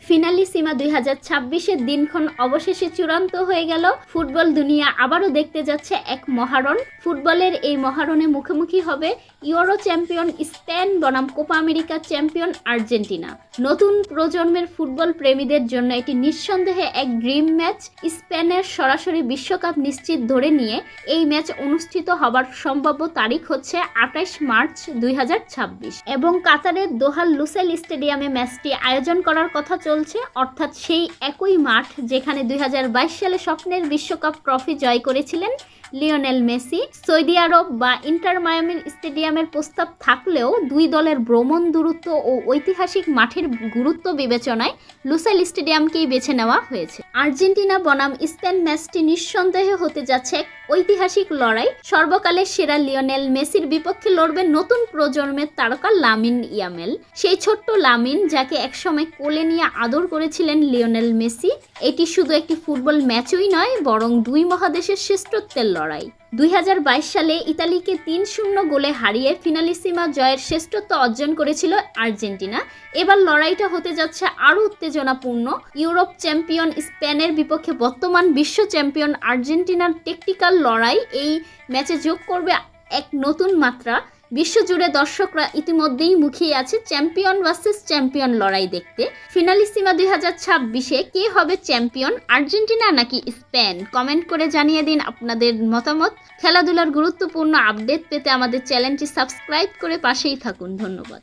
Finalissima 2026-এর দিনক্ষণ অবশেষে চূড়ান্ত হয়ে গেল। ফুটবল দুনিয়া আবারও দেখতে যাচ্ছে এক মহারণ। ফুটবলের এই মহারণে মুখোমুখি হবে ইউরো চ্যাম্পিয়ন স্পেন বনাম কোপা আমেরিকা চ্যাম্পিয়ন আর্জেন্টিনা। নতুন প্রজন্মের ফুটবল প্রেমীদের জন্য এটি নিঃসন্দেহে এক ড্রিম ম্যাচ। স্পেনের সরাসরি বিশ্বকাপ নিশ্চিত ধরে নিয়ে এই ম্যাচ অনুষ্ঠিত হবার সম্ভাব্য তারিখ হচ্ছে 28 মার্চ 2026 এবং কাতারের দোহার লুসাইল স্টেডিয়ামে ম্যাচটি আয়োজন করার কথা চলছে, অর্থাৎ সেই একই মাঠ যেখানে 2022 সালে স্বপ্নের বিশ্বকাপ ট্রফি জয় করেছিলেন লিওনেল মেসি। সৌদি আরব বা ইন্টার মায়ামির স্টেডিয়ামের প্রস্তাব থাকলেও দুই দলের ভ্রমণ দূরত্ব ও ঐতিহাসিক মাঠের গুরুত্ব বিবেচনায় লুসাইল স্টেডিয়ামকেই বেছে নেওয়া হয়েছে। আর্জেন্টিনা বনাম স্পেন ম্যাচটি নিঃসন্দেহে হতে যাচ্ছে এক ঐতিহাসিক লড়াই। সর্বকালের সেরা লিওনেল মেসির বিপক্ষে লড়বে নতুন প্রজন্মের তারকা লামিন ইয়ামাল। সেই ছোট্ট লামিন যাকে একসময় কোলে নিয়ে আদর করেছিলেন লিওনেল মেসি। এটি শুধু একটি ফুটবল ম্যাচই নয়, বরং দুই মহাদেশের শ্রেষ্ঠত্বের লড়াই। 2022 সালে ইতালিকে 3-0 গোলে হারিয়ে ফিনালিসিমা জয়ের শ্রেষ্ঠত্ব অর্জন করেছিল আর্জেন্টিনা। এবার লড়াইটা হতে যাচ্ছে আরও উত্তেজনাপূর্ণ। ইউরোপ চ্যাম্পিয়ন স্পেনের বিপক্ষে বর্তমান বিশ্ব চ্যাম্পিয়ন আর্জেন্টিনার টেকটিক্যাল লড়াই এই ম্যাচে যোগ করবে এক নতুন মাত্রা। বিশ্বজুড়ে দর্শকরা ইতিমধ্যেই মুখিয়ে আছে চ্যাম্পিয়ন ভার্সেস চ্যাম্পিয়ন লড়াই দেখতে। ফিনালিসিমা 2026-এ কে হবে চ্যাম্পিয়ন, আর্জেন্টিনা নাকি স্পেন? কমেন্ট করে জানিয়ে দিন আপনাদের মতামত। খেলাধুলার গুরুত্বপূর্ণ আপডেট পেতে আমাদের চ্যানেলটি সাবস্ক্রাইব করে পাশেই থাকুন। ধন্যবাদ।